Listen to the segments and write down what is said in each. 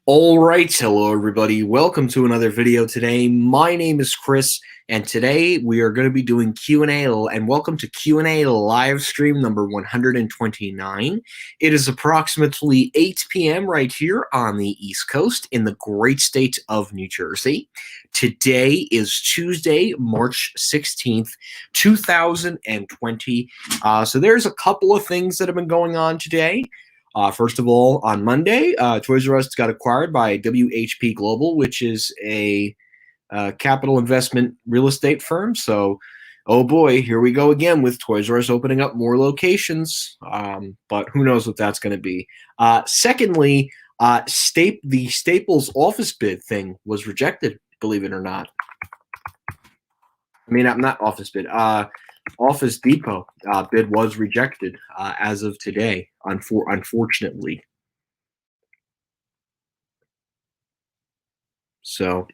All right, hello everybody. Welcome to another video today. My name is Chris, and today we are going to be doing Q&A, and welcome to Q&A live stream number 129. It is approximately 8 p.m. right here on the East Coast in the great state of New Jersey. Today is Tuesday, March 16th, 2020. So there's a couple of things that have been going on today. First of all, on Monday, Toys R Us got acquired by WHP Global, which is a capital investment real estate firm. So, oh boy, here we go again with Toys R Us opening up more locations. But who knows what that's going to be. Secondly, the Staples office bid thing was rejected, believe it or not. I mean, not office bid. Office Depot bid was rejected as of today, unfortunately. So,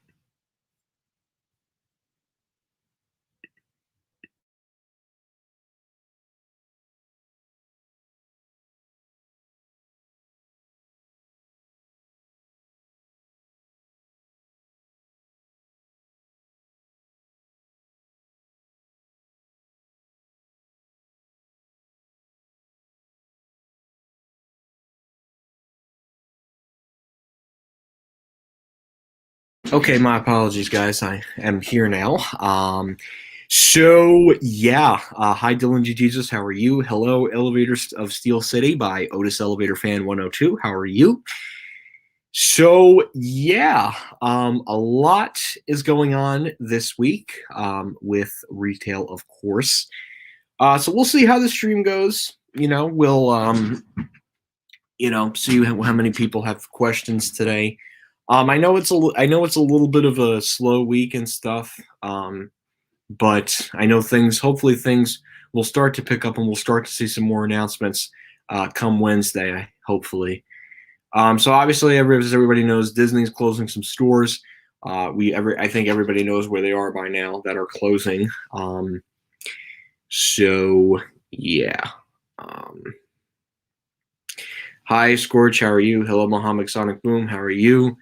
okay, my apologies, guys. I am here now. So yeah, hi Dylan G. Jesus, how are you? Hello, Elevators of Steel City by Otis Elevator Fan 102. How are you? So yeah, a lot is going on this week with retail, of course. So we'll see how the stream goes. We'll see how many people have questions today. I know it's a little bit of a slow week and stuff. But I know hopefully things will start to pick up and we'll start to see some more announcements come Wednesday, hopefully. So obviously, as everybody knows, Disney's closing some stores. I think everybody knows where they are by now that are closing. So yeah. Hi, Scorch. How are you? Hello, Mohammed Sonic Boom. How are you?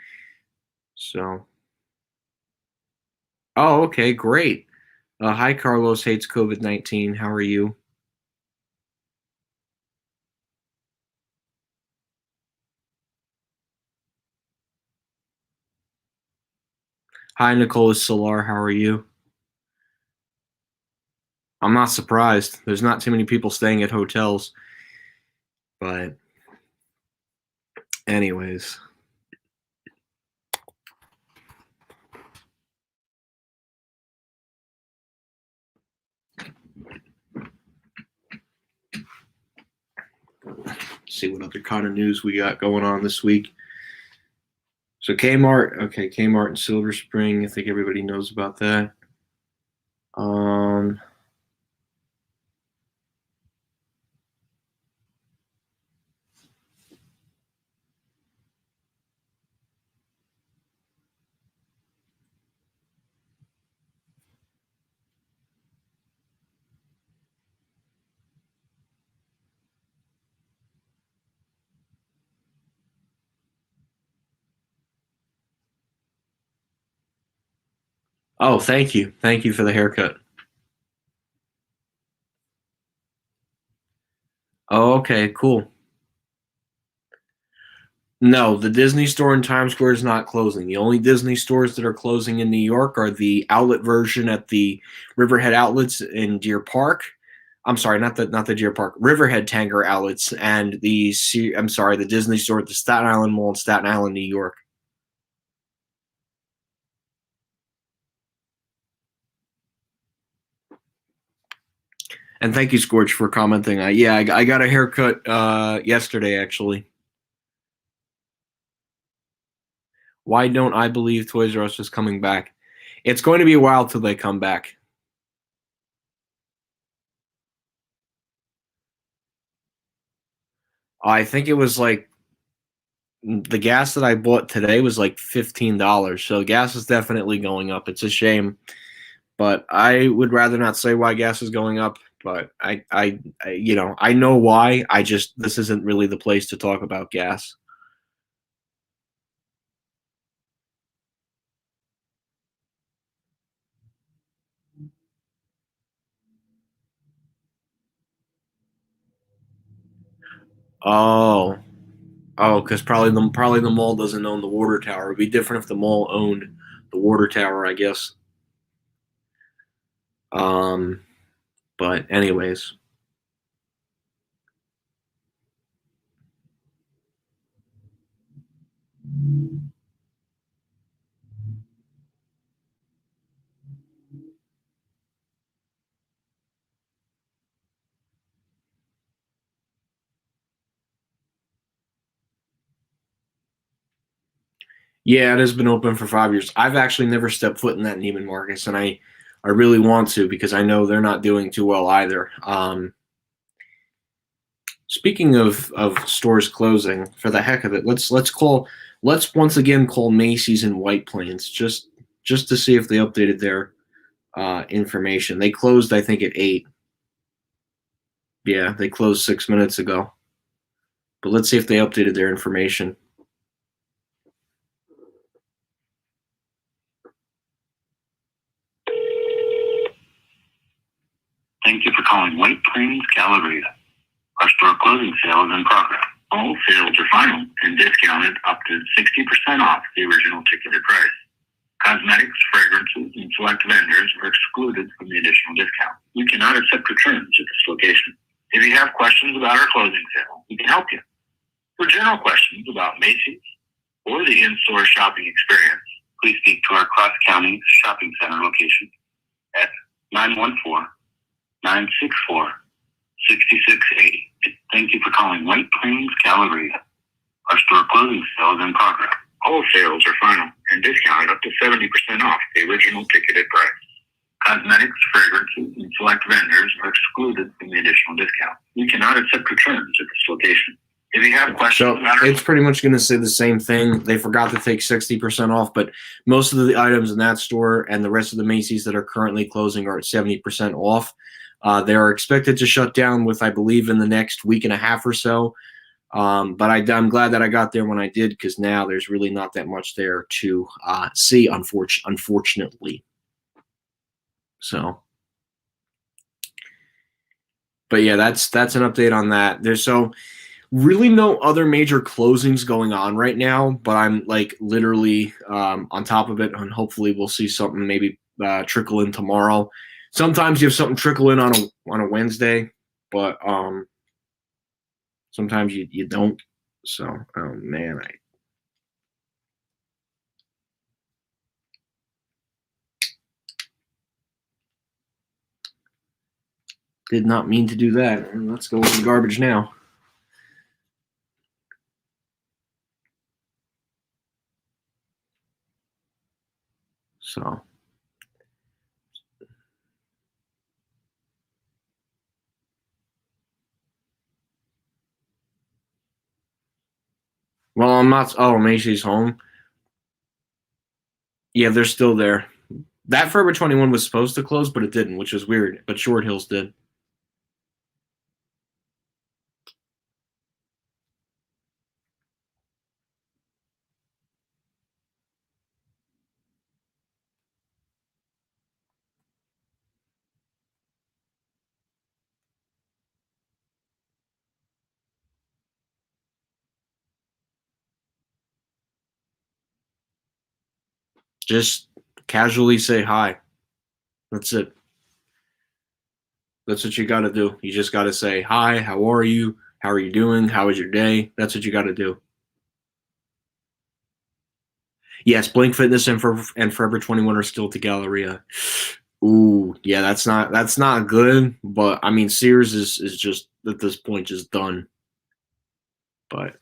So. Oh, okay, great. Hi, Carlos hates COVID-19. How are you? Hi, Nicholas Solar. How are you? I'm not surprised. There's not too many people staying at hotels. But anyways. See what other kind of news we got going on this week. So Kmart and Silver Spring. I think everybody knows about that. Oh, thank you. Thank you for the haircut. Oh, okay, cool. No, the Disney store in Times Square is not closing. The only Disney stores that are closing in New York are the outlet version at the Riverhead Outlets in Deer Park. I'm sorry, not the Deer Park, Riverhead Tanger Outlets, and the Disney store at the Staten Island Mall in Staten Island, New York. And thank you, Scorch, for commenting. I got a haircut yesterday, actually. Why don't I believe Toys R Us is coming back? It's going to be a while till they come back. I think it was like the gas that I bought today was like $15. So gas is definitely going up. It's a shame, but I would rather not say why gas is going up. But I know why. This isn't really the place to talk about gas. Oh, because probably the mall doesn't own the water tower. It'd be different if the mall owned the water tower, I guess. Um, but anyways, yeah, it has been open for 5 years. I've actually never stepped foot in that Neiman Marcus, and I really want to because I know they're not doing too well either. Speaking of stores closing, for the heck of it, let's once again call Macy's and White Plains just to see if they updated their information. They closed, I think, at 8. Yeah, they closed 6 minutes ago. But let's see if they updated their information. Thank you for calling White Plains Galleria. Our store closing sale is in progress. All sales are final and discounted up to 60% off the original ticketed price. Cosmetics, fragrances, and select vendors are excluded from the additional discount. We cannot accept returns at this location. If you have questions about our closing sale, we can help you. For general questions about Macy's or the in-store shopping experience, please speak to our Cross County Shopping Center location at 914-964-6680. Thank you for calling White Plains Galleria. Our store closing sale is in progress. All sales are final and discounted up to 70% off the original ticketed price. Cosmetics, fragrances, and select vendors are excluded from the additional discount. We cannot accept returns at this location. If you have questions about it's pretty much going to say the same thing. They forgot to take 60% off, but most of the items in that store and the rest of the Macy's that are currently closing are at 70% off. They are expected to shut down with, I believe, in the next week and a half or so. But I'm glad that I got there when I did because now there's really not that much there to see, unfortunately. So, but yeah, that's an update on that. There's so really no other major closings going on right now, but I'm like literally on top of it, and hopefully we'll see something maybe trickle in tomorrow. Sometimes you have something trickle in on a Wednesday, but sometimes you don't. So, oh man, I did not mean to do that. Let's go in the garbage now. So, well, I'm not. Oh, Macy's home. Yeah, they're still there. That Forever 21 was supposed to close, but it didn't, which was weird. But Short Hills did. Just casually say hi. That's it. That's what you got to do. You just got to say hi. How are you? How are you doing? How was your day? That's what you got to do. Yes, Blink Fitness and Forever 21 are still to Galleria. Ooh, yeah, that's not good. But I mean, Sears is just at this point just done. But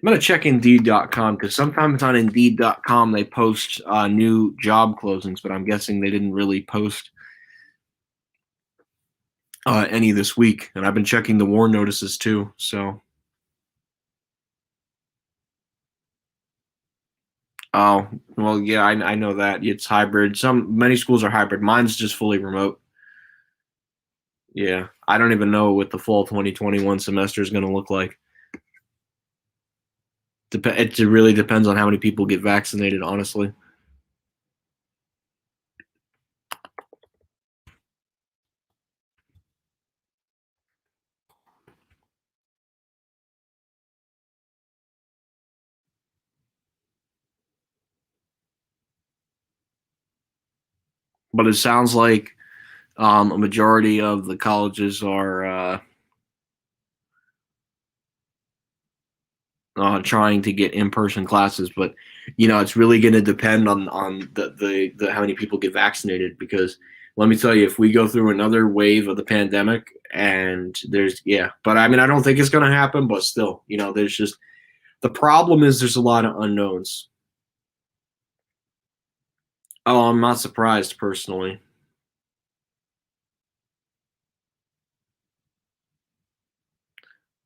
I'm gonna check Indeed.com because sometimes on Indeed.com they post new job closings, but I'm guessing they didn't really post any this week. And I've been checking the WARN notices too. So, oh well, yeah, I know that it's hybrid. Many schools are hybrid. Mine's just fully remote. Yeah, I don't even know what the fall 2021 semester is going to look like. It really depends on how many people get vaccinated, honestly. But it sounds like a majority of the colleges are trying to get in-person classes, but it's really going to depend on the how many people get vaccinated. Because let me tell you, if we go through another wave of the pandemic, and but I mean, I don't think it's going to happen, but still, there's just the problem is there's a lot of unknowns. Oh, I'm not surprised personally.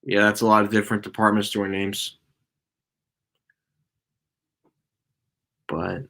Yeah, that's a lot of different department store names, but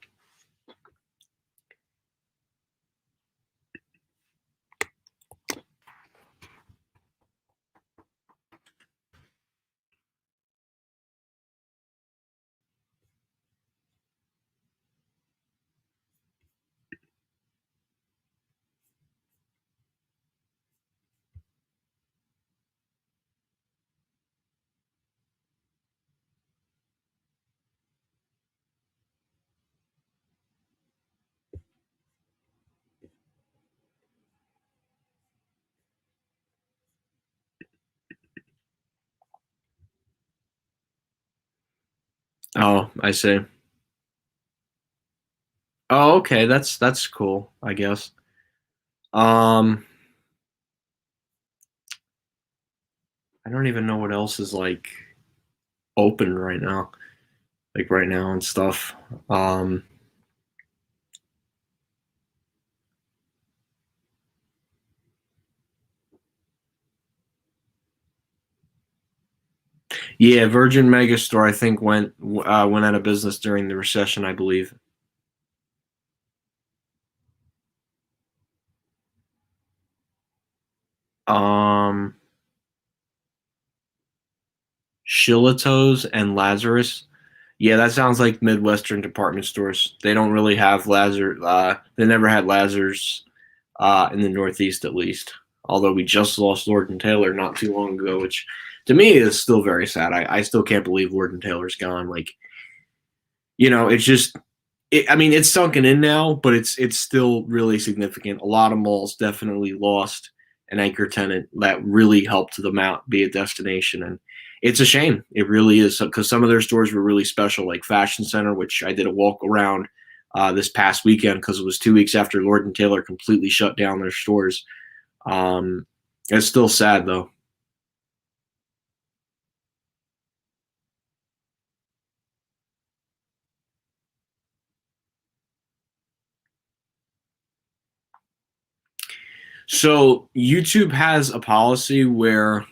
oh, I see. Oh, okay, that's cool, I guess. Um, I don't even know what else is like open right now, like right now and stuff. Um, yeah, Virgin Megastore I think went out of business during the recession, I believe. Um, Shillito's and Lazarus. Yeah, that sounds like Midwestern department stores. They don't really have Lazar. They never had Lazarus in the Northeast, at least. Although we just lost Lord and Taylor not too long ago, which to me is still very sad. I still can't believe Lord and Taylor's gone. Like, it's just. I mean, it's sunken in now, but it's still really significant. A lot of malls definitely lost an anchor tenant that really helped them out be a destination, and it's a shame. It really is because some of their stores were really special, like Fashion Center, which I did a walk around this past weekend because it was 2 weeks after Lord and Taylor completely shut down their stores. Um, it's still sad though. So YouTube has a policy where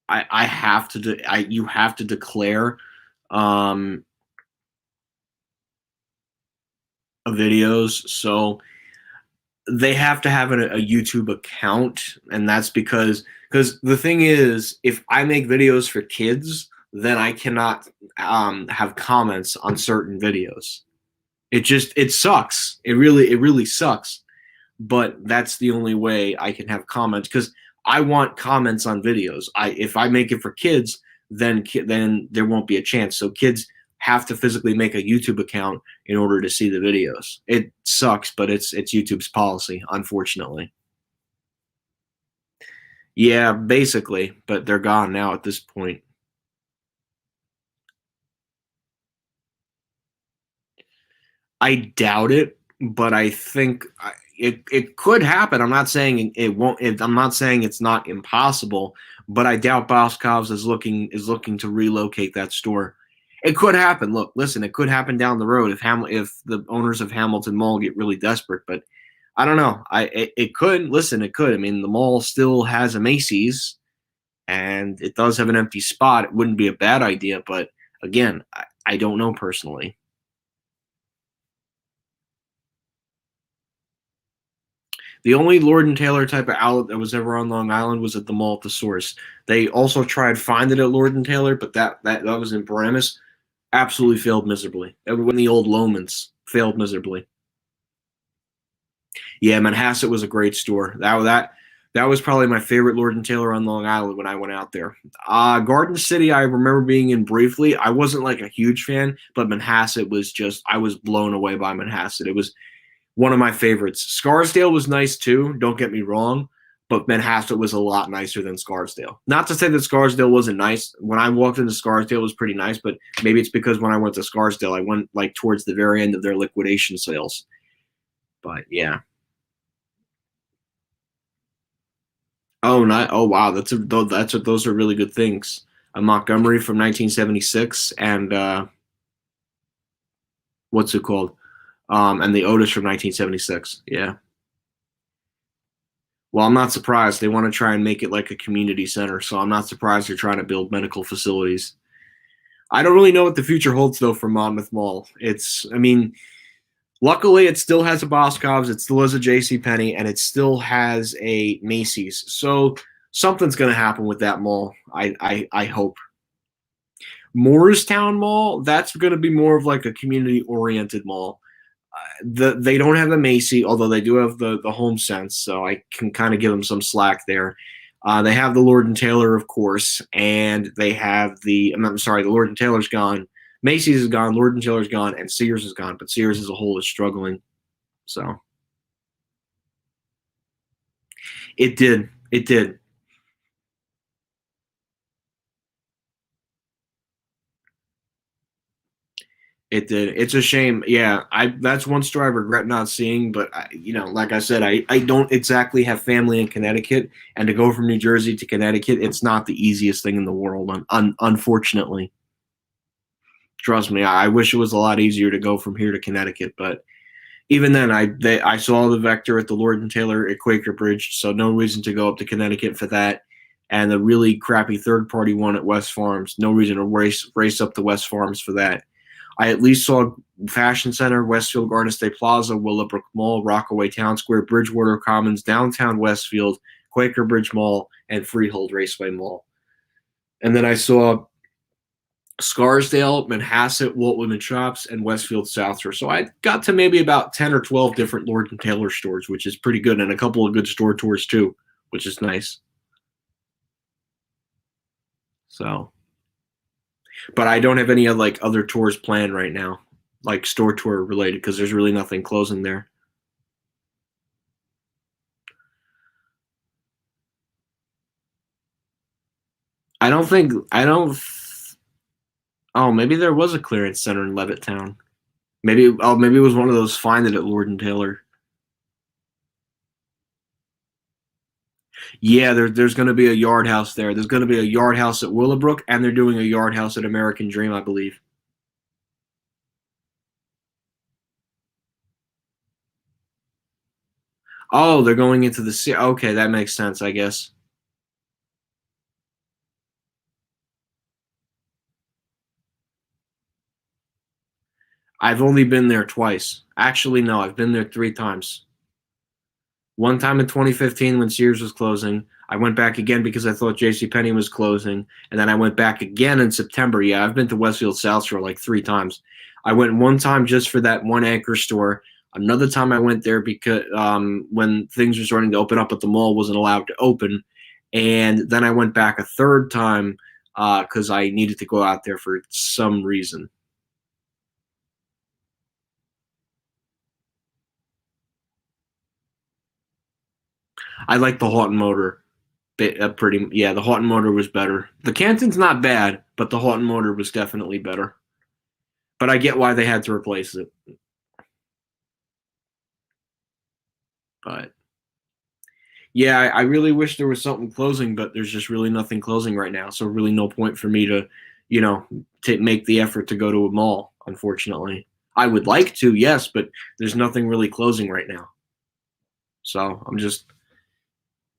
I have to you have to declare um, videos. So they have to have a YouTube account, and that's because the thing is, if I make videos for kids, then I cannot have comments on certain videos. It sucks. It really sucks. But that's the only way I can have comments because I want comments on videos. If I make it for kids, then there won't be a chance. So kids have to physically make a YouTube account in order to see the videos. It sucks, but it's YouTube's policy, unfortunately. Yeah, basically, but they're gone now at this point. I doubt it, but I think it could happen. I'm not saying it won't. I'm not saying it's not impossible, but I doubt Boscov's is looking to relocate that store. It could happen. Look, listen, it could happen down the road if the owners of Hamilton Mall get really desperate. But I don't know. It could. Listen, it could. I mean, the mall still has a Macy's, and it does have an empty spot. It wouldn't be a bad idea, but again, I don't know personally. The only Lord and Taylor type of outlet that was ever on Long Island was at the mall at the Source. They also tried find it at Lord and Taylor, but that was in Paramus. Absolutely failed miserably. When the old Lomans failed miserably. Yeah, Manhasset was a great store. That That was probably my favorite Lord and Taylor on Long Island when I went out there. Garden City, I remember being in briefly. I wasn't like a huge fan, but Manhasset was just, I was blown away by Manhasset. It was one of my favorites. Scarsdale was nice too, don't get me wrong, but Manhasset was a lot nicer than Scarsdale. Not to say that Scarsdale wasn't nice. When I walked into Scarsdale, it was pretty nice, but maybe it's because when I went to Scarsdale, I went like towards the very end of their liquidation sales. But yeah. Oh, not oh wow, those are really good things. A Montgomery from 1976 and what's it called? And the Otis from 1976. Yeah. Well, I'm not surprised. They want to try and make it like a community center, so I'm not surprised they're trying to build medical facilities. I don't really know what the future holds though for Monmouth Mall. I mean, luckily it still has a Boscov's, it still has a J.C. Penney, and it still has a Macy's. So something's going to happen with that mall. I hope. Moorestown Mall, that's going to be more of like a community-oriented mall. They don't have a Macy, although they do have the Home Sense, so I can kind of give them some slack there. They have the Lord and Taylor, of course, and they have I'm sorry, the Lord and Taylor's gone. Macy's is gone, Lord and Taylor's gone, and Sears is gone, but Sears as a whole is struggling. So it did. It did. It did. It's a shame. Yeah, that's one store I regret not seeing. But like I said, I don't exactly have family in Connecticut, and to go from New Jersey to Connecticut, it's not the easiest thing in the world. Unfortunately, trust me, I wish it was a lot easier to go from here to Connecticut. But even then, I saw the Vector at the Lord and Taylor at Quaker Bridge, so no reason to go up to Connecticut for that. And the really crappy third party one at West Farms, no reason to race up to West Farms for that. I at least saw Fashion Center, Westfield Garden State Plaza, Willowbrook Mall, Rockaway Town Square, Bridgewater Commons, Downtown Westfield, Quaker Bridge Mall, and Freehold Raceway Mall. And then I saw Scarsdale, Manhasset, Walt Whitman Shops, and Westfield South Shore. So I got to maybe about 10 or 12 different Lord and Taylor stores, which is pretty good, and a couple of good store tours too, which is nice. So, but I don't have any like other tours planned right now, like store tour related, because there's really nothing closing there. I don't. Oh, maybe there was a clearance center in Levittown. Maybe it was one of those find it at Lord and Taylor. Yeah, there's going to be a yard house there. There's going to be a yard house at Willowbrook, and they're doing a yard house at American Dream, I believe. Oh, they're going into the sea. Okay, that makes sense, I guess. I've only been there twice. Actually, no, I've been there 3 times. One time in 2015 when Sears was closing. I went back again because I thought JCPenney was closing. And then I went back again in September. Yeah, I've been to Westfield South Shore like 3 times. I went one time just for that one anchor store. Another time I went there because when things were starting to open up, but the mall wasn't allowed to open. And then I went back a third time because I needed to go out there for some reason. I like the Houghton Motor. The Houghton Motor was better. The Canton's not bad, but the Houghton Motor was definitely better. But I get why they had to replace it. But yeah, I really wish there was something closing, but there's just really nothing closing right now. So really no point for me to, you know, to make the effort to go to a mall. Unfortunately, I would like to, yes, but there's nothing really closing right now. So I'm just,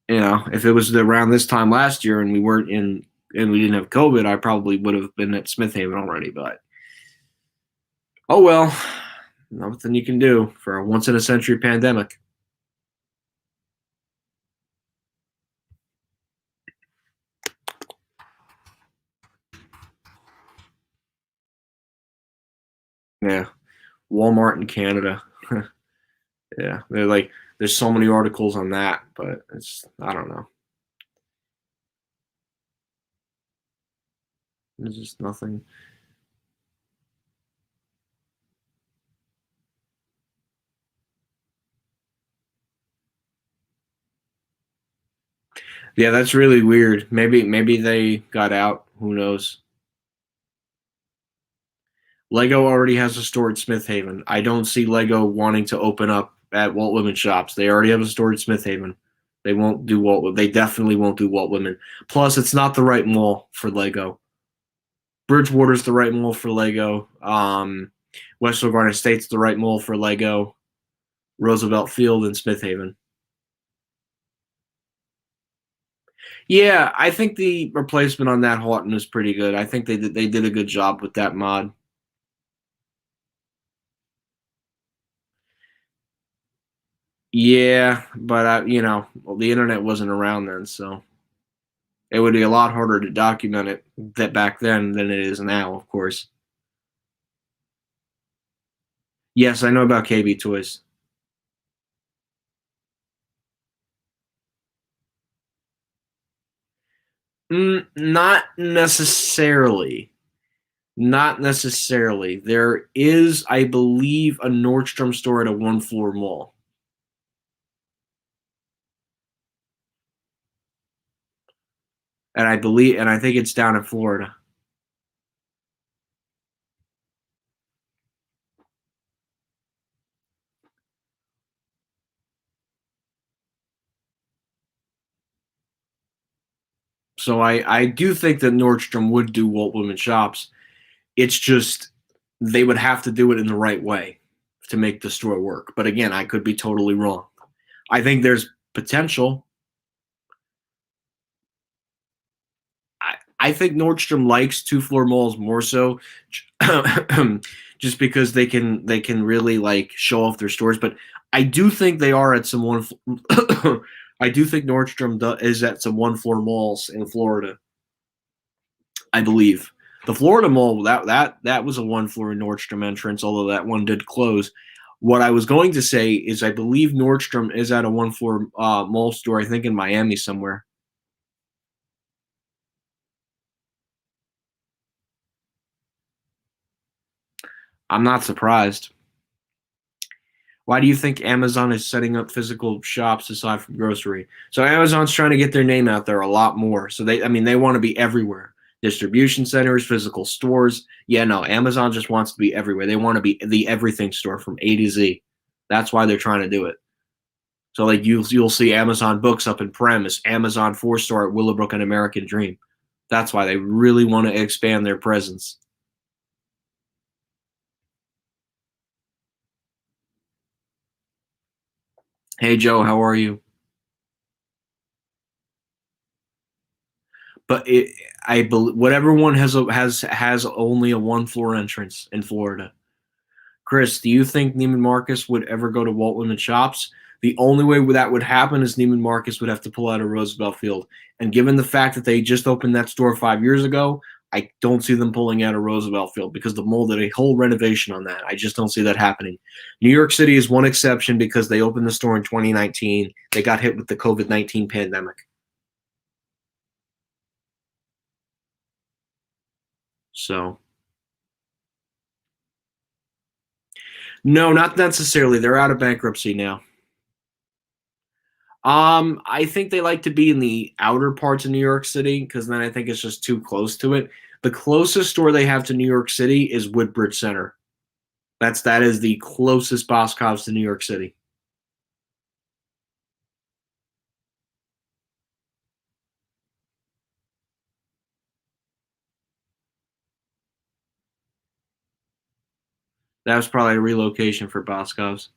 if it was around this time last year and we weren't in and we didn't have COVID, I probably would have been at Smith Haven already. But oh well, nothing you can do for a once in a century pandemic. Yeah, Walmart in Canada. Yeah, There's so many articles on that, but I don't know. There's just nothing. Yeah, that's really weird. Maybe they got out. Who knows? Lego already has a store at Smith Haven. I don't see Lego wanting to open up at Walt Whitman shops. They already have a store at Smith Haven. They won't do Walt. They definitely won't do Walt Whitman. Plus, it's not the right mall for Lego. Bridgewater's the right mall for Lego. Westfield Garden Estate's the right mall for Lego. Roosevelt Field and Smith Haven. Yeah, I think the replacement on that Houghton is pretty good. I think they did a good job with that mod. Yeah, but well, the internet wasn't around then, so it would be a lot harder to document it that back then than it is now, of course. Yes, I know about KB Toys. Not necessarily. Not necessarily. There is, I believe, a Nordstrom store at a one-floor mall. And I think it's down in Florida. So I do think that Nordstrom would do Walt Whitman shops. It's just they would have to do it in the right way to make the store work. But again, I could be totally wrong. I think there's potential. I think Nordstrom likes two-floor malls more so, just because they can really like show off their stores. But I do think they are at some one. I do think Nordstrom is at some one-floor malls in Florida. I believe the Florida mall that was a one-floor Nordstrom entrance, although that one did close. What I was going to say is I believe Nordstrom is at a one-floor mall store. I think in Miami somewhere. I'm not surprised. Why do you think Amazon is setting up physical shops aside from grocery? So Amazon's trying to get their name out there a lot more. So they want to be everywhere. Distribution centers, physical stores. Yeah, no, Amazon just wants to be everywhere. They want to be the everything store from A to Z. That's why they're trying to do it. So like you'll see Amazon Books up in Premise, Amazon 4-star at Willowbrook and American Dream. That's why they really want to expand their presence. Hey Joe, how are you? But I believe whatever one has only a one-floor entrance in Florida. Chris, do you think Neiman Marcus would ever go to Walt Whitman shops? The only way that would happen is Neiman Marcus would have to pull out of Roosevelt Field. And given the fact that they just opened that store 5 years ago, I don't see them pulling out of Roosevelt Field because the mall did a whole renovation on that. I just don't see that happening. New York City is one exception because they opened the store in 2019. They got hit with the COVID-19 pandemic. So, no, not necessarily. They're out of bankruptcy now. I think they like to be in the outer parts of New York City because then I think it's just too close to it. The closest store they have to New York City is Woodbridge Center. That is the closest Boscov's to New York City. That was probably a relocation for Boscov's.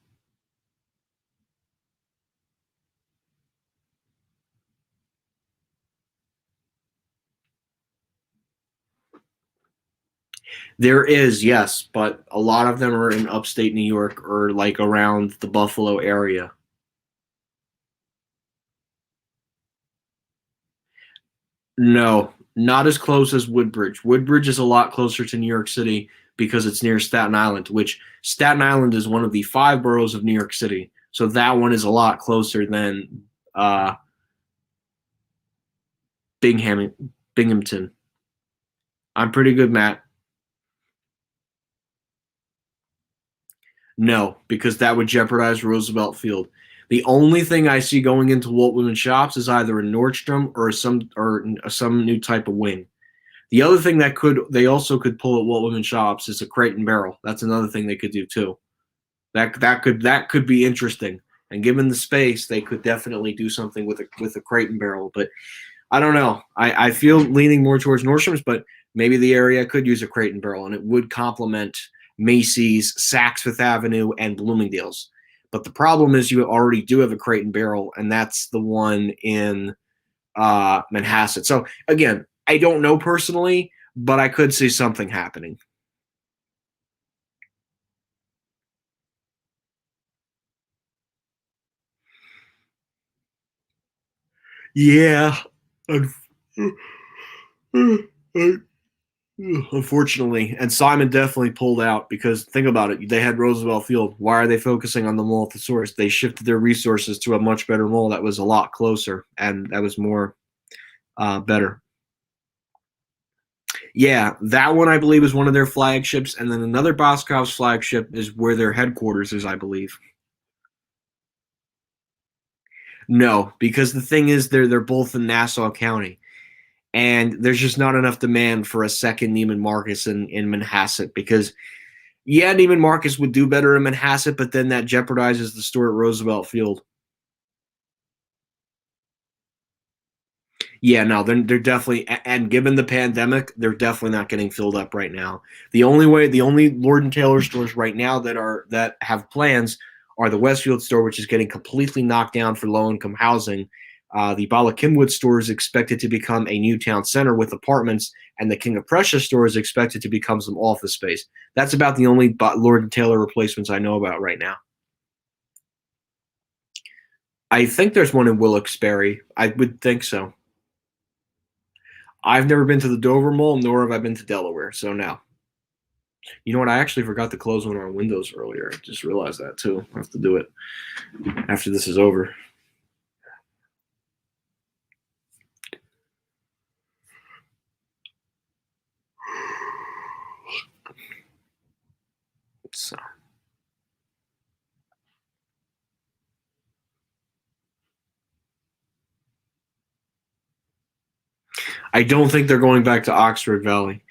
There is, yes, but a lot of them are in upstate New York or like around the Buffalo area. No, not as close as Woodbridge. Woodbridge is a lot closer to New York City because it's near Staten Island, which Staten Island is one of the 5 boroughs of New York City. So that one is a lot closer than Binghamton. I'm pretty good, Matt. No, because that would jeopardize Roosevelt Field. The only thing I see going into Walt Whitman Shops is either a Nordstrom or some new type of wing. The other thing that they also could pull at Walt Whitman Shops is a Crate and Barrel. That's another thing they could do too. That could be interesting. And given the space, they could definitely do something with a Crate and Barrel. But I don't know. I feel leaning more towards Nordstrom's, but maybe the area could use a Crate and Barrel, and it would complement Macy's, Saks Fifth Avenue, and Bloomingdale's. But the problem is you already do have a Crate and Barrel, and that's the one in Manhasset. So again, I don't know personally, but I could see something happening. Yeah. Unfortunately, and Simon definitely pulled out because think about it. They had Roosevelt Field. Why are they focusing on the mall at the source? They shifted their resources to a much better mall that was a lot closer and that was more better. Yeah, that one I believe is one of their flagships, and then another Boscov's flagship is where their headquarters is, I believe. No, because the thing is, they're both in Nassau County, and there's just not enough demand for a second Neiman Marcus in Manhasset because yeah, Neiman Marcus would do better in Manhasset, but then that jeopardizes the store at Roosevelt Field. Yeah, no, they're definitely, and given the pandemic, they're definitely not getting filled up right now. The only Lord and Taylor stores right now that have plans are the Westfield store, which is getting completely knocked down for low income housing. The Bala Kimwood store is expected to become a new town center with apartments, and the King of Prussia store is expected to become some office space. That's about the only Lord and Taylor replacements I know about right now. I think there's one in Wilkes-Barre. I would think so. I've never been to the Dover Mall, nor have I been to Delaware, so no. You know what? I actually forgot to close one of our windows earlier. I just realized that too. I have to do it after this is over. So. I don't think they're going back to Oxford Valley.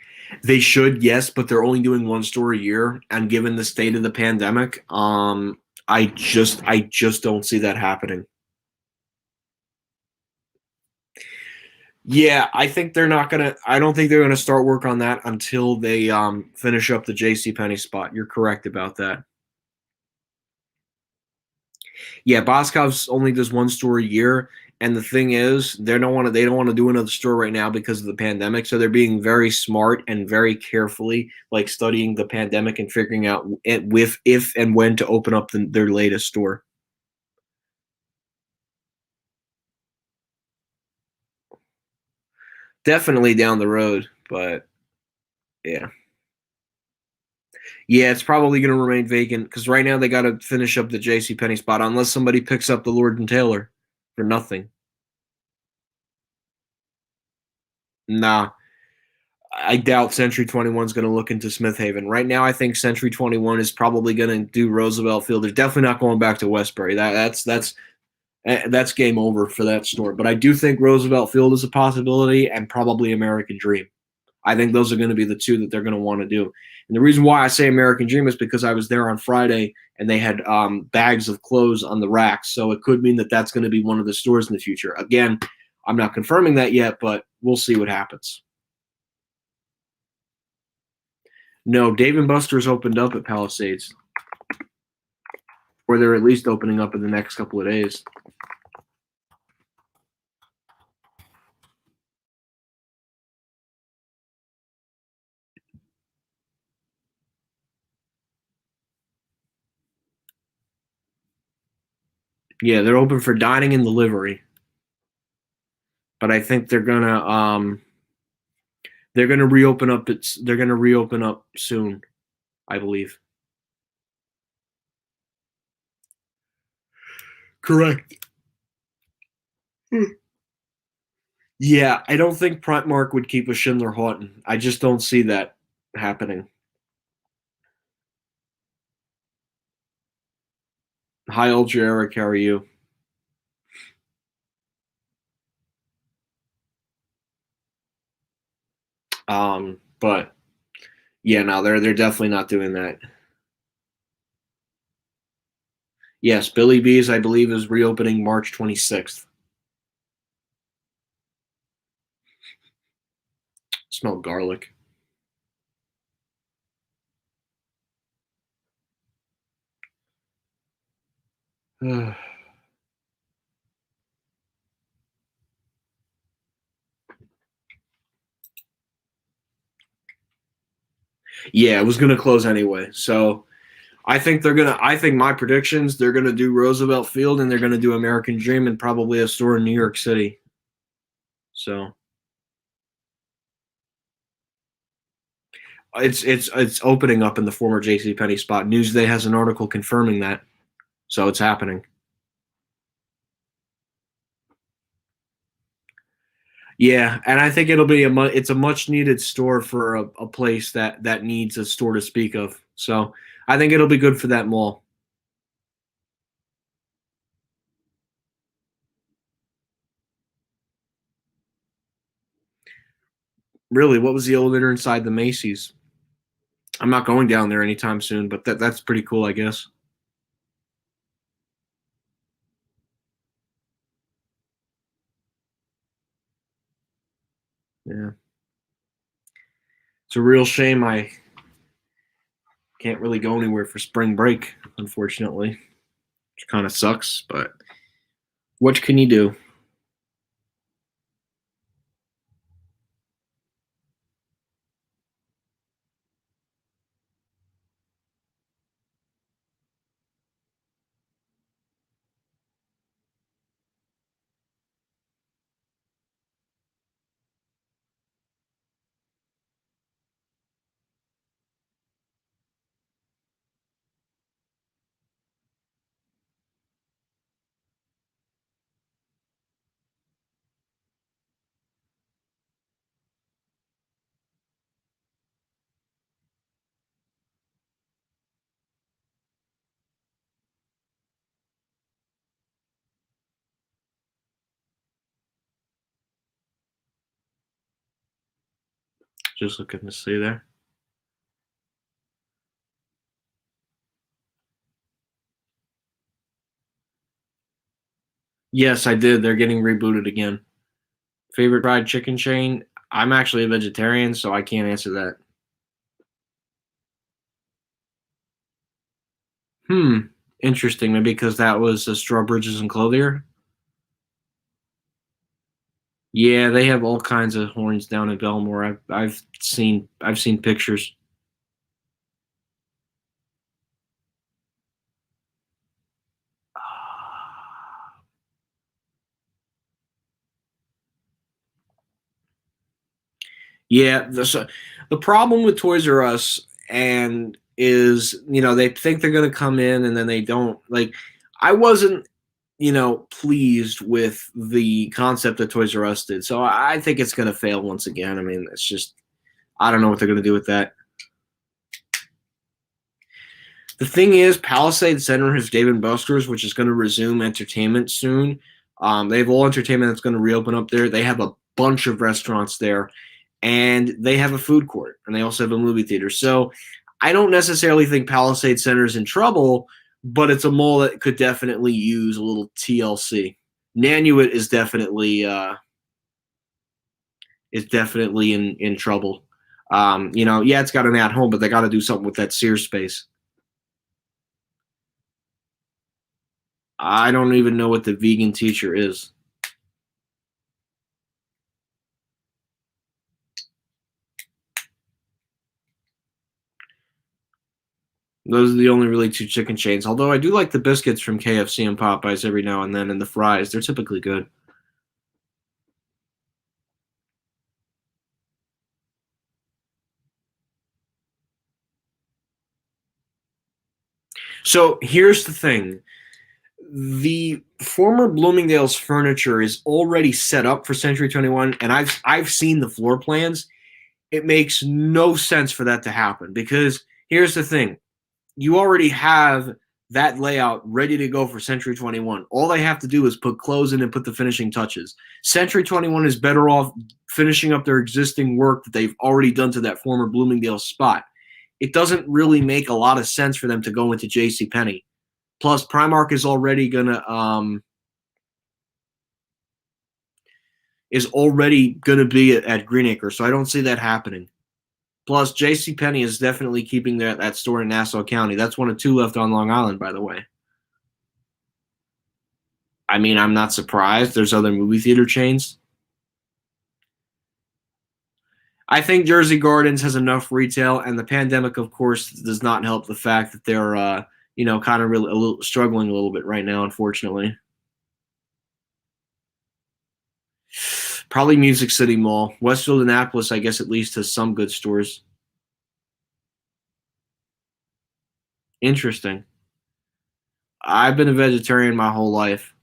They should, yes, but they're only doing one store a year. And given the state of the pandemic, I just don't see that happening. Yeah, I think they're not gonna. I don't think they're gonna start work on that until they finish up the J.C. Penney spot. You're correct about that. Yeah, Boscov's only does one store a year, and the thing is, they don't want to do another store right now because of the pandemic. So they're being very smart and very carefully, like studying the pandemic and figuring out if and when to open up their latest store. Definitely down the road, but yeah. Yeah, it's probably going to remain vacant because right now they got to finish up the J.C. Penney spot unless somebody picks up the Lord and Taylor for nothing. Nah, I doubt Century 21 is going to look into Smith Haven. Right now, I think Century 21 is probably going to do Roosevelt Field. They're definitely not going back to Westbury. That's game over for that store. But I do think Roosevelt Field is a possibility and probably American Dream. I think those are going to be the two that they're going to want to do. And the reason why I say American Dream is because I was there on Friday and they had bags of clothes on the racks. So it could mean that that's going to be one of the stores in the future. Again, I'm not confirming that yet, but we'll see what happens. No, Dave and Buster's opened up at Palisades, or they're at least opening up in the next couple of days. Yeah, they're open for dining and delivery, but I think they're gonna reopen up. They're gonna reopen up soon, I believe. Correct. Yeah, I don't think Primark would keep a Schindler Houghton. I just don't see that happening. Hi, Ultra Eric. How are you? But yeah, no, they're definitely not doing that. Yes, Billy B's, I believe, is reopening March 26th. Smell garlic. Yeah, it was going to close anyway. So I think my predictions, they're going to do Roosevelt Field and they're going to do American Dream and probably a store in New York City. So it's opening up in the former JCPenney spot. Newsday has an article confirming that. So it's happening. Yeah, and I think it'll be it's a much needed store for a place that needs a store to speak of. So I think it'll be good for that mall. Really, what was the elevator inside the Macy's? I'm not going down there anytime soon, but that's pretty cool, I guess. Yeah, it's a real shame I can't really go anywhere for spring break, unfortunately, which kind of sucks. But what can you do? Just looking to see there. Yes, I did. They're getting rebooted again. Favorite fried chicken chain? I'm actually a vegetarian, so I can't answer that. Hmm. Interesting. Maybe because that was Strawbridges and Clothier. Yeah, they have all kinds of horns down in Belmore. I've seen pictures. Yeah, the problem with Toys R Us and is they think they're going to come in and then they don't. Like I wasn't pleased with the concept that Toys R Us did, so I think it's going to fail once again. I mean, it's just I don't know what they're going to do with that. The thing is, Palisade Center has Dave and Buster's, which is going to resume entertainment soon. They have all entertainment that's going to reopen up there. They have a bunch of restaurants there, and they have a food court, and they also have a movie theater. So I don't necessarily think Palisade Center is in trouble, but it's a mall that could definitely use a little TLC. Nanuet is definitely in trouble. Yeah, it's got an at home, but they got to do something with that Sears space. I don't even know what the vegan teacher is. Those are the only really two chicken chains. Although I do like the biscuits from KFC and Popeyes every now and then, and the fries. They're typically good. So here's the thing. the former Bloomingdale's furniture is already set up for Century 21, and I've seen the floor plans. It makes no sense for that to happen because here's the thing. You already have that layout ready to go for Century 21. All they have to do is put clothes in and put the finishing touches. Century 21 is better off finishing up their existing work that they've already done to that former Bloomingdale's spot. It doesn't really make a lot of sense for them to go into JCPenney. Plus, Primark is already gonna be at Greenacre, so I don't see that happening. Plus, JCPenney is definitely keeping that store in Nassau County. That's one of two left on Long Island, by the way. I mean, I'm not surprised. There's other movie theater chains. I think Jersey Gardens has enough retail, and the pandemic, of course, does not help the fact that they're, kind of really struggling a little bit right now, unfortunately. Probably Music City Mall. Westfield Annapolis, I guess, at least has some good stores. Interesting. I've been a vegetarian my whole life.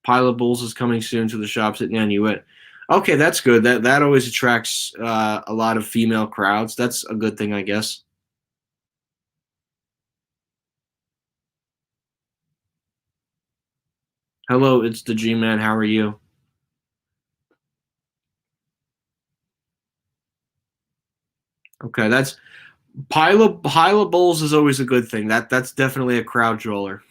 Pilot Bulls is coming soon to the shops at Nanuet. Okay, that's good. That always attracts a lot of female crowds. That's a good thing, I guess. Hello, it's the G-Man. How are you? Okay, that's Pilot Bulls is always a good thing. That's definitely a crowd drawer.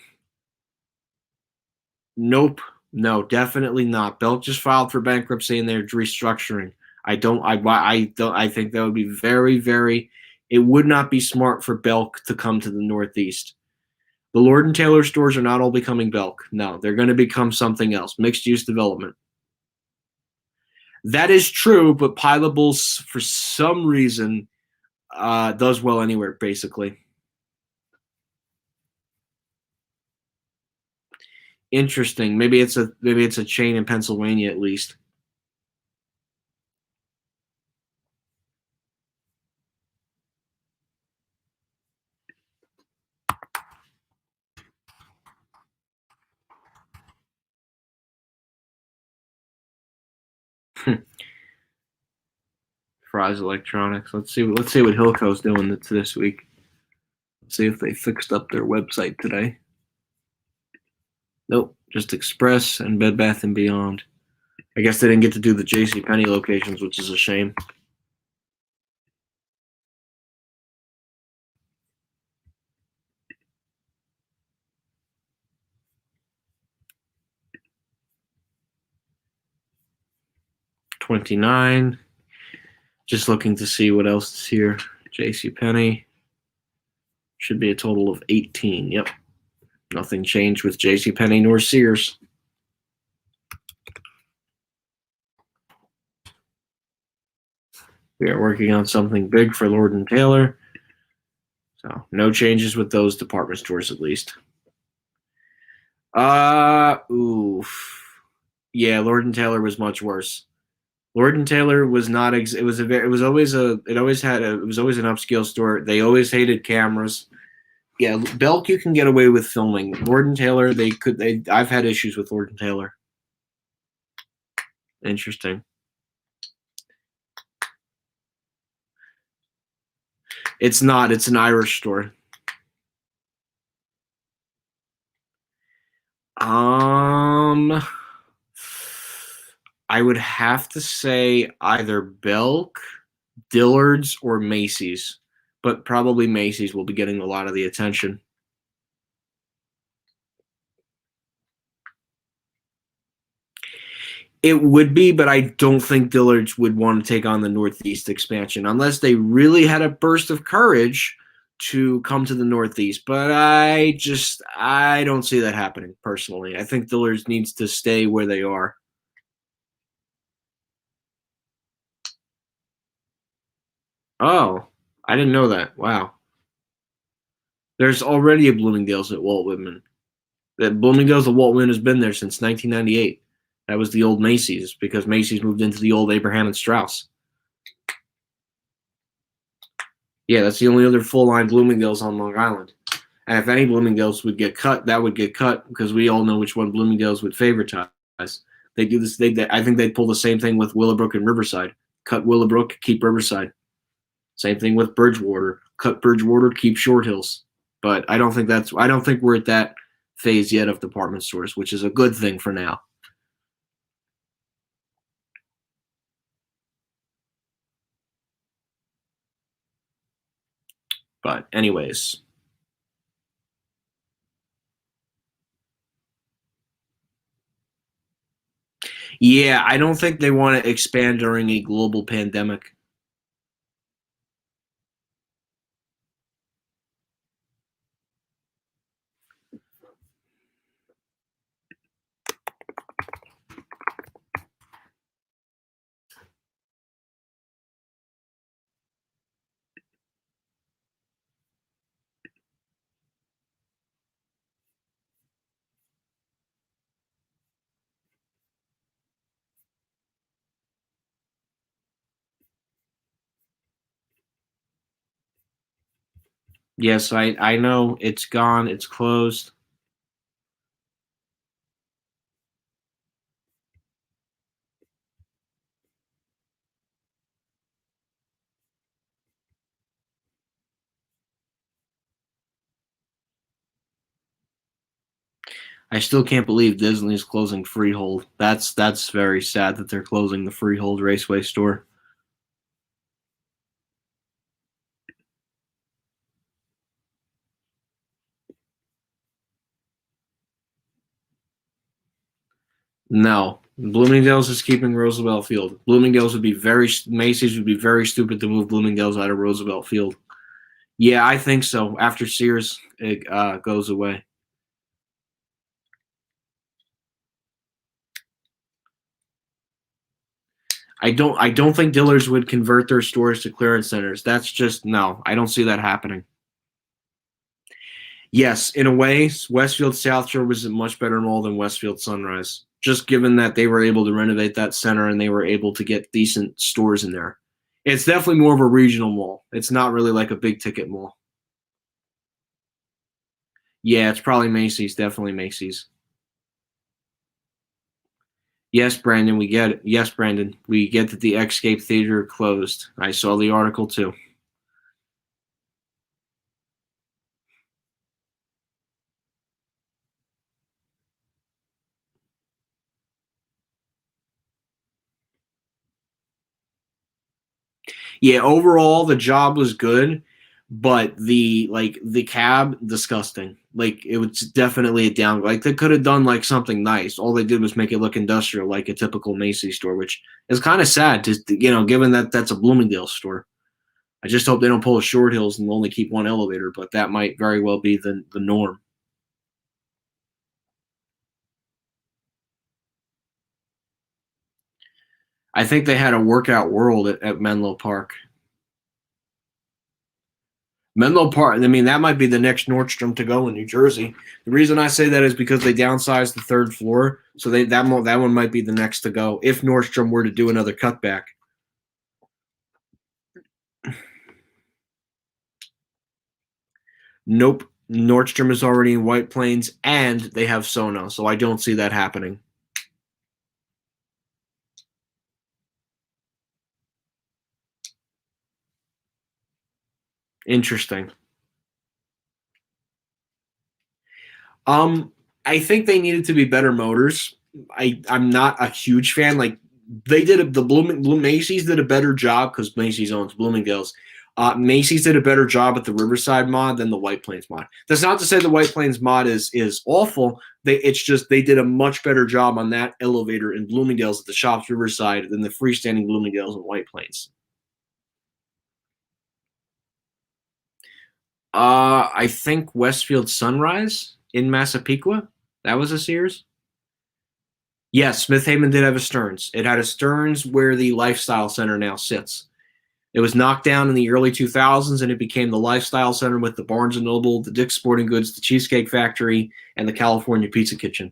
Nope. No, definitely not. Belk just filed for bankruptcy and they're restructuring. I think that would be very, very. It would not be smart for Belk to come to the Northeast. The Lord & Taylor stores are not all becoming Belk. No, they're going to become something else. Mixed-use development. That is true, but Pilot Bulls, for some reason, does well anywhere, basically. Interesting. Maybe it's a chain in Pennsylvania at least. Fry's Electronics. Let's see what Hilco's doing this week. Let's see if they fixed up their website today. Nope, just Express and Bed Bath & Beyond. I guess they didn't get to do the JCPenney locations, which is a shame. $29. Just looking to see what else is here. JCPenney. Should be a total of 18. Yep. Nothing changed with JCPenney nor Sears. We are working on something big for Lord & Taylor. So no changes with those department stores at least. Oof. Yeah, Lord & Taylor was much worse. Lord & Taylor was not. It was always an upscale store. They always hated cameras. Yeah, Belk you can get away with filming. Lord & Taylor I've had issues with Lord & Taylor. Interesting. It's not. It's an Irish store. I would have to say either Belk, Dillard's, or Macy's, but probably Macy's will be getting a lot of the attention. It would be, but I don't think Dillard's would want to take on the Northeast expansion unless they really had a burst of courage to come to the Northeast. But I don't see that happening personally. I think Dillard's needs to stay where they are. Oh, I didn't know that. Wow. There's already a Bloomingdale's at Walt Whitman. That Bloomingdale's at Walt Whitman has been there since 1998. That was the old Macy's because Macy's moved into the old Abraham and Straus. Yeah, that's the only other full-line Bloomingdale's on Long Island. And if any Bloomingdale's would get cut, that would get cut because we all know which one Bloomingdale's would favoritize. They do this. I think they'd pull the same thing with Willowbrook and Riverside. Cut Willowbrook, keep Riverside. Same thing with Bridgewater. Cut Bridgewater, keep Short Hills. But I don't think we're at that phase yet of department stores, which is a good thing for now. But anyways. Yeah, I don't think they want to expand during a global pandemic. Yes, I know it's gone, it's closed. I still can't believe Disney's closing Freehold. That's very sad that they're closing the Freehold Raceway store. No, Bloomingdale's is keeping Roosevelt Field. Macy's would be very stupid to move Bloomingdale's out of Roosevelt Field. Yeah, I think so. After Sears it goes away. I don't think Dillard's would convert their stores to clearance centers. That's just no. I don't see that happening. Yes, in a way, Westfield South Shore was a much better mall than Westfield Sunrise. Just given that they were able to renovate that center and they were able to get decent stores in there. It's definitely more of a regional mall. It's not really like a big ticket mall. Yeah, it's probably Macy's, definitely Macy's. Yes, Brandon, we get it. Yes, Brandon, we get that the Xscape Theater closed. I saw the article too. Yeah, overall the job was good, but the cab disgusting. Like it was definitely a down. Like they could have done like something nice. All they did was make it look industrial, like a typical Macy's store, which is kind of sad. To given that that's a Bloomingdale store. I just hope they don't pull a Short Hills and only keep one elevator, but that might very well be the norm. I think they had a workout world at Menlo Park. Menlo Park. I mean, that might be the next Nordstrom to go in New Jersey. The reason I say that is because they downsized the third floor, so that one might be the next to go if Nordstrom were to do another cutback. Nope, Nordstrom is already in White Plains, and they have Sono, so I don't see that happening. Interesting. Um, I think they needed to be better motors. I'm not a huge fan. Like they did the Macy's did a better job because Macy's owns Bloomingdale's. Macy's did a better job at the Riverside mod than the White Plains mod. That's not to say the White Plains mod is awful. It's just they did a much better job on that elevator in Bloomingdale's at the Shops Riverside than the freestanding Bloomingdale's and White Plains. I think Westfield Sunrise in Massapequa. That was a Sears. Yes, Smith Haven did have a Stearns. It had a Stearns where the Lifestyle Center now sits. It was knocked down in the early 2000s, and it became the Lifestyle Center with the Barnes & Noble, the Dick's Sporting Goods, the Cheesecake Factory, and the California Pizza Kitchen.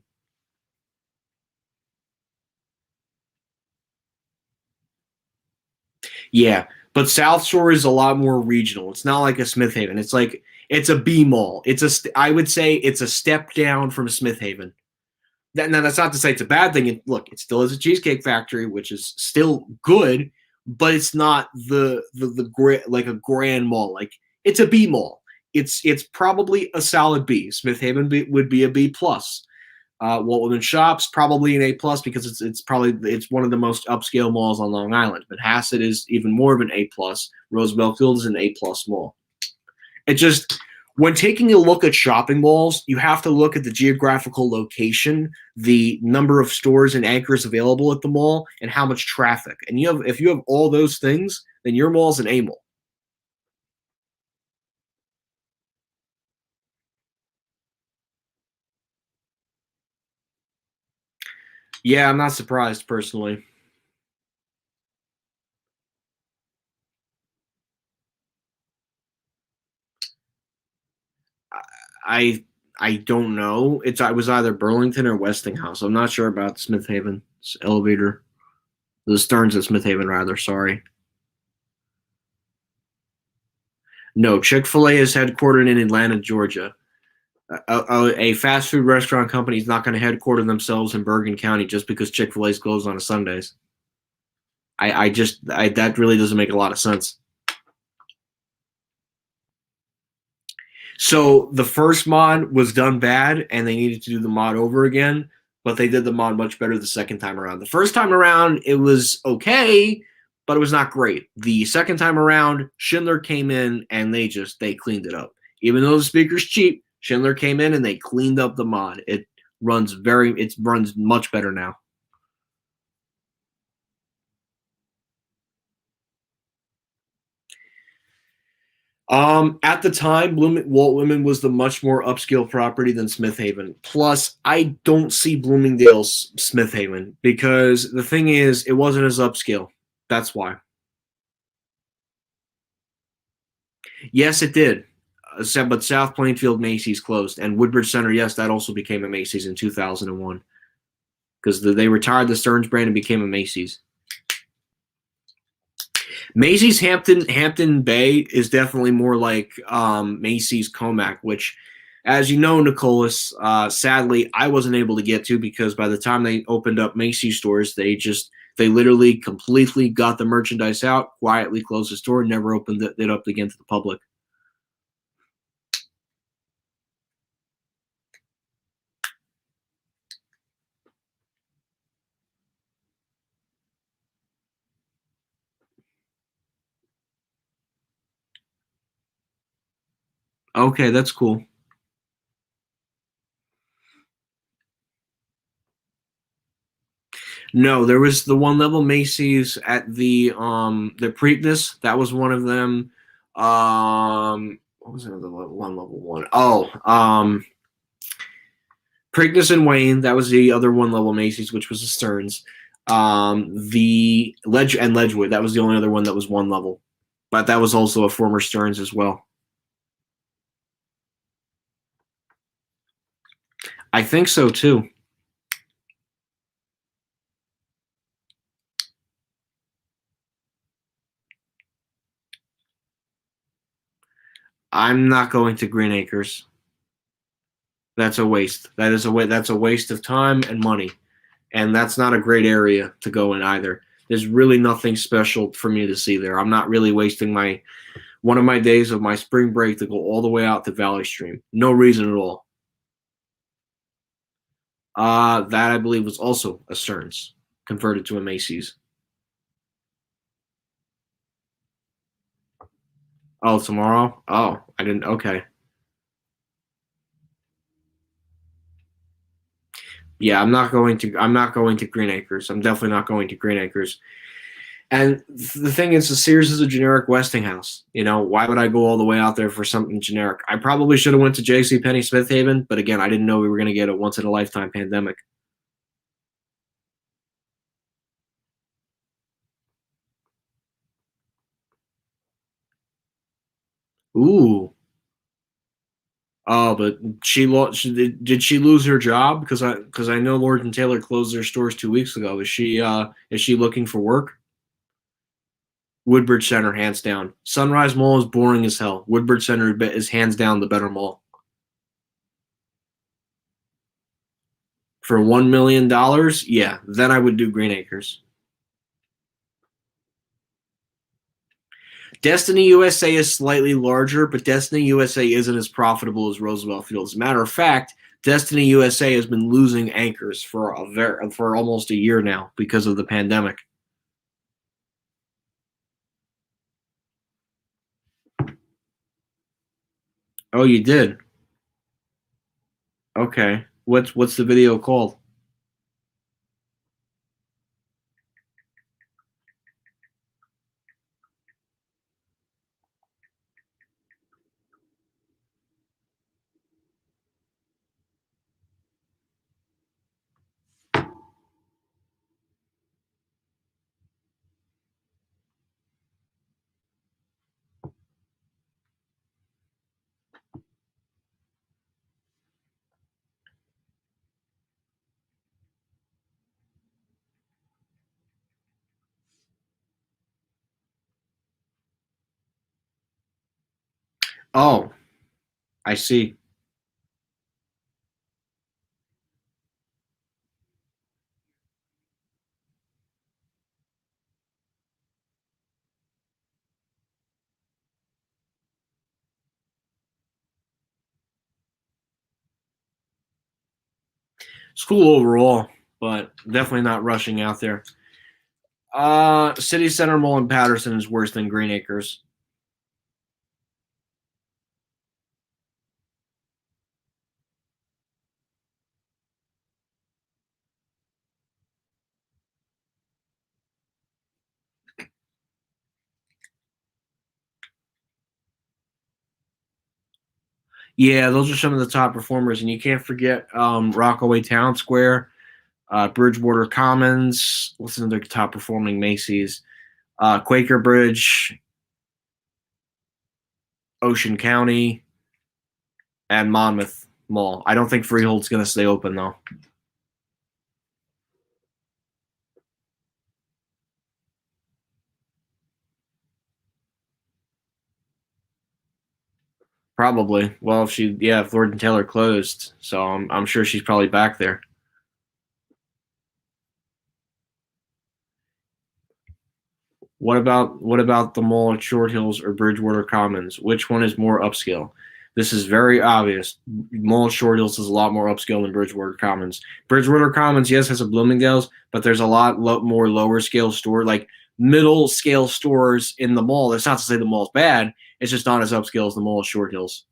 Yeah, but South Shore is a lot more regional. It's not like a Smith Haven. It's like It's a B mall. I would say it's a step down from Smith Haven. Now that's not to say it's a bad thing. Look, it still is a Cheesecake Factory, which is still good, but it's not like a grand mall. Like it's a B mall. It's probably a solid B. Smith Haven would be a B plus. Walt Whitman Shops probably an A plus because it's one of the most upscale malls on Long Island. Manhasset is even more of an A plus. Roosevelt Field is an A plus mall. It just, when taking a look at shopping malls, you have to look at the geographical location, the number of stores and anchors available at the mall, and how much traffic. And if you have all those things, then your mall's an A mall. Yeah, I'm not surprised personally. I don't know. I was either Burlington or Westinghouse. I'm not sure about Smith Haven's elevator. The Stearns at Smith Haven, rather. Sorry. No, Chick-fil-A is headquartered in Atlanta, Georgia. A fast food restaurant company is not going to headquarter themselves in Bergen County just because Chick-fil-A is closed on a Sundays. That really doesn't make a lot of sense. So the first mod was done bad, and they needed to do the mod over again, but they did the mod much better the second time around. The first time around, it was okay, but it was not great. The second time around, Schindler came in and they cleaned it up. Even though the speaker's cheap, Schindler came in and they cleaned up the mod. It runs much better now. At the time, Walt Whitman was the much more upscale property than Smith Haven. Plus, I don't see Bloomingdale's Smith Haven because the thing is, it wasn't as upscale. That's why. Yes, it did. But South Plainfield Macy's closed, and Woodbridge Center, yes, that also became a Macy's in 2001 because they retired the Stearns brand and became a Macy's. Macy's Hampton Bay is definitely more like Macy's Comac, which, as you know, Nicholas, sadly, I wasn't able to get to because by the time they opened up Macy's stores, they literally completely got the merchandise out, quietly closed the store, and never opened it up again to the public. Okay, that's cool. No, there was the one level Macy's at the Preakness. That was one of them. What was another one level one? Oh, Preakness and Wayne. That was the other one level Macy's, which was the Stearns. The Ledgewood. That was the only other one that was one level, but that was also a former Stearns as well. I think so too. I'm not going to Green Acres. That's a waste. That's a waste of time and money, and that's not a great area to go in either. There's really nothing special for me to see there. I'm not really wasting one of my days of my spring break to go all the way out to Valley Stream. No reason at all. That I believe was also a Stearns converted to a Macy's. Oh, tomorrow? Oh, I didn't. Okay. Yeah, I'm not going to Green Acres. I'm definitely not going to Green Acres. And the thing is, the Sears is a generic Westinghouse. Why would I go all the way out there for something generic? I probably should have went to JCPenney Smith Haven, but again, I didn't know we were going to get a once in a lifetime pandemic. Ooh. Oh, but she lost. Did she lose her job? Because I know Lord and Taylor closed their stores 2 weeks ago. Is she looking for work? Woodbridge Center, hands down. Sunrise Mall is boring as hell. Woodbridge Center is hands down the better mall. For $1 million, yeah, then I would do Green Acres. Destiny USA is slightly larger, but Destiny USA isn't as profitable as Roosevelt Field. As a matter of fact, Destiny USA has been losing anchors for almost a year now because of the pandemic. Oh, you did? Okay. What's the video called? Oh, I see. It's cool overall, but definitely not rushing out there. City Center Mall in Patterson is worse than Green Acres. Yeah, those are some of the top performers, and you can't forget Rockaway Town Square, Bridgewater Commons. What's another top performing Macy's? Quaker Bridge, Ocean County, and Monmouth Mall. I don't think Freehold's going to stay open though. Probably. Well, if Lord and Taylor closed, so I'm sure she's probably back there. What about the mall at Short Hills or Bridgewater Commons? Which one is more upscale? This is very obvious. Mall at Short Hills is a lot more upscale than Bridgewater Commons. Bridgewater Commons, yes, has a Bloomingdale's, but there's a lot more lower scale store, like middle scale stores in the mall. That's not to say the mall's bad. It's just not as upscale as the mall at Short Hills.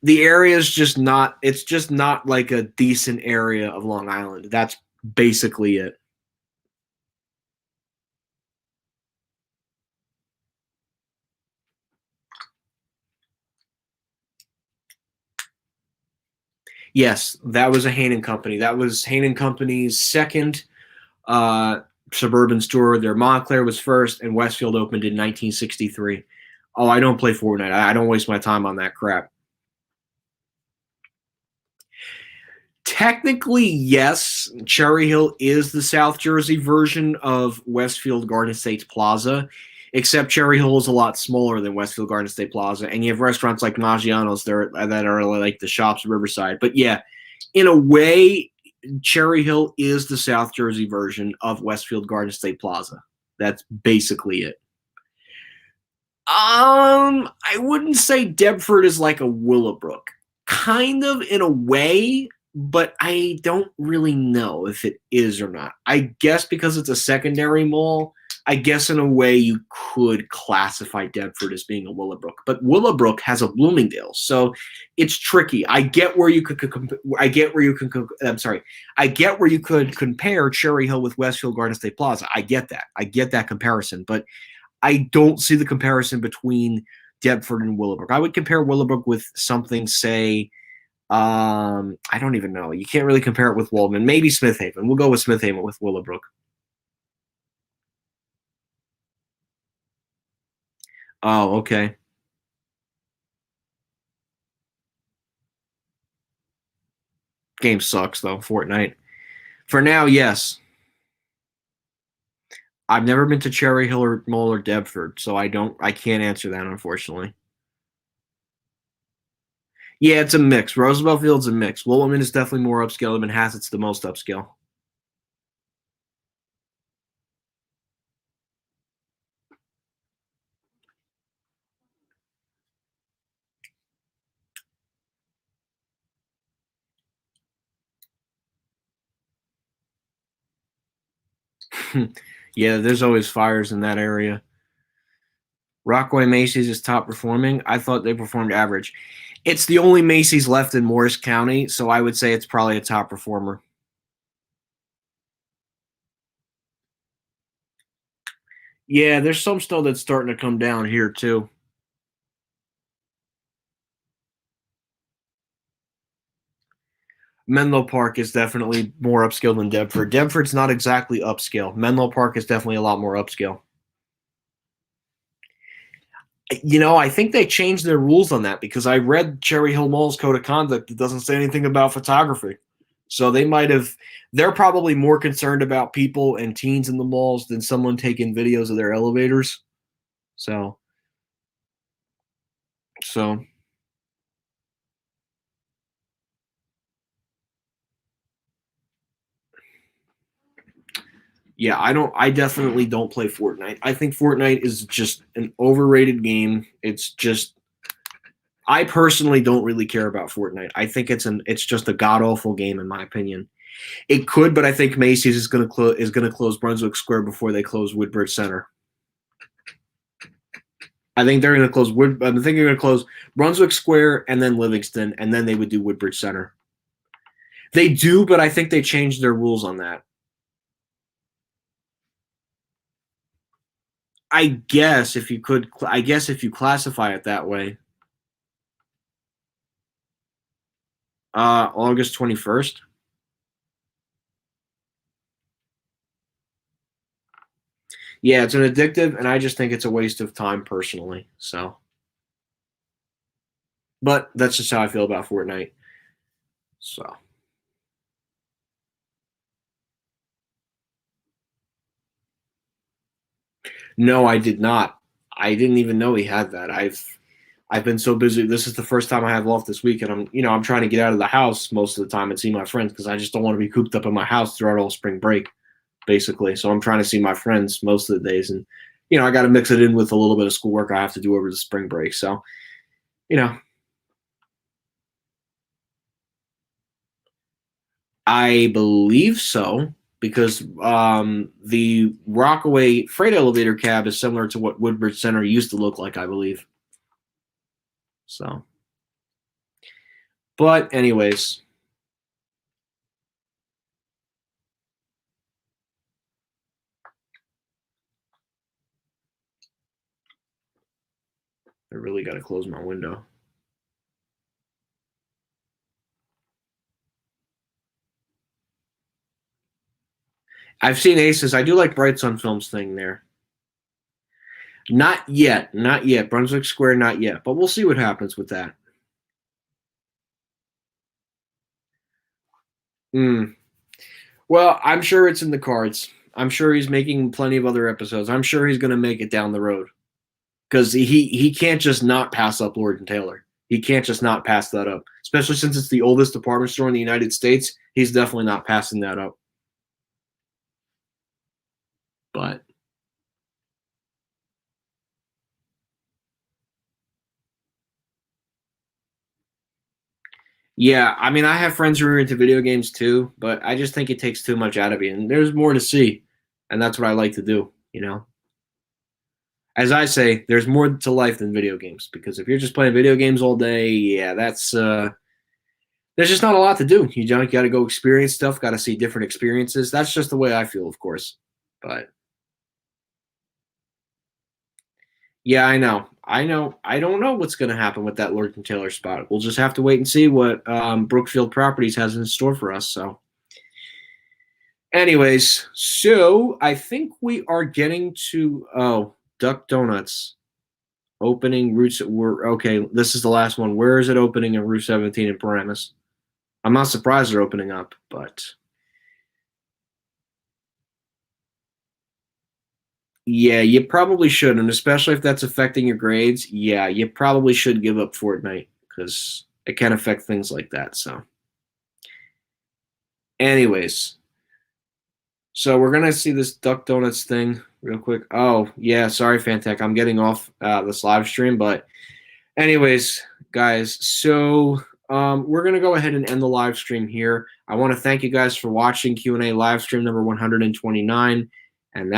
The area is just not. It's just not like a decent area of Long Island. That's basically it. Yes, that was a Hanen Company. That was Hanen Company's second uh, suburban store. Their Montclair was first, and Westfield opened in 1963. Oh, I don't play Fortnite. I don't waste my time on that crap. Technically, yes, Cherry Hill is the South Jersey version of Westfield Garden Estates Plaza, except Cherry Hill is a lot smaller than Westfield Garden State Plaza, and you have restaurants like Maggiano's there that are like the shops at Riverside. But yeah, in a way, Cherry Hill is the South Jersey version of Westfield Garden State Plaza. That's basically it. I wouldn't say Deptford is like a Willowbrook. Kind of in a way, but I don't really know if it is or not. I guess because it's a secondary mall, I guess in a way you could classify Deptford as being a Willowbrook. But Willowbrook has a Bloomingdale's, so it's tricky. I get where you could I'm sorry. I get where you could compare Cherry Hill with Westfield Garden State Plaza. I get that. I get that comparison, but I don't see the comparison between Deptford and Willowbrook. I would compare Willowbrook with something, say, I don't even know. You can't really compare it with Waldman. Maybe Smith Haven. We'll go with Smith Haven with Willowbrook. Oh, okay. Game sucks though. Fortnite. For now, yes. I've never been to Cherry Hill or Mall or Deptford, so I can't answer that, unfortunately. Yeah, it's a mix. Roosevelt Field's a mix. Williman is definitely more upscale. and Manhasset's the most upscale. Yeah, there's always fires in that area. Rockaway Macy's is top performing. I thought they performed average. It's the only Macy's left in Morris County, so I would say it's probably a top performer. Yeah, there's some still that's starting to come down here too. Menlo Park is definitely more upscale than Deptford. Deptford's not exactly upscale. Menlo Park is definitely a lot more upscale. I think they changed their rules on that because I read Cherry Hill Mall's code of conduct. It doesn't say anything about photography. So they're probably more concerned about people and teens in the malls than someone taking videos of their elevators. So, yeah, I definitely don't play Fortnite. I think Fortnite is just an overrated game. I personally don't really care about Fortnite. I think it's just a god awful game in my opinion. It could, but I think Macy's is going to close Brunswick Square before they close Woodbridge Center. I think they're going to close I think they're going to close Brunswick Square and then Livingston, and then they would do Woodbridge Center. They do, but I think they changed their rules on that. I guess if you classify it that way. August 21st. Yeah, it's an addictive, and I just think it's a waste of time personally. So, but that's just how I feel about Fortnite. So, no, I did not. I didn't even know he had that. I've been so busy. This is the first time I have off this week, and I'm trying to get out of the house most of the time and see my friends because I just don't want to be cooped up in my house throughout all spring break, basically. So I'm trying to see my friends most of the days, and I got to mix it in with a little bit of schoolwork I have to do over the spring break. So, you know, I believe so because the Rockaway freight elevator cab is similar to what Woodbridge Center used to look like, I believe. So, but anyways, I really got to close my window. I've seen Aces. I do like Bright Sun Films thing there. Not yet, not yet. Brunswick Square, not yet. But we'll see what happens with that. Hmm. Well, I'm sure it's in the cards. I'm sure he's making plenty of other episodes. I'm sure he's going to make it down the road because he can't just not pass up Lord and Taylor. He can't just not pass that up, especially since it's the oldest department store in the United States. He's definitely not passing that up. But yeah, I mean, I have friends who are into video games too, but I just think it takes too much out of you, and there's more to see, and that's what I like to do. As I say, there's more to life than video games because if you're just playing video games all day, yeah, that's there's just not a lot to do. You got to go experience stuff, got to see different experiences. That's just the way I feel, of course. But yeah, I know. I know. I don't know what's going to happen with that Lord and Taylor spot. We'll just have to wait and see what Brookfield Properties has in store for us. So, anyways, so I think we are getting to Duck Donuts opening routes. We're okay. This is the last one. Where is it opening in Route 17 in Paramus? I'm not surprised they're opening up, but Yeah, you probably should, and especially if that's affecting your grades. Yeah, you probably should give up Fortnite because it can affect things like that. So, anyways, so we're gonna see this Duck Donuts thing real quick. Oh yeah, sorry, Fantech, I'm getting off this live stream, but anyways, guys, so we're gonna go ahead and end the live stream here. I want to thank you guys for watching Q&A live stream number 129.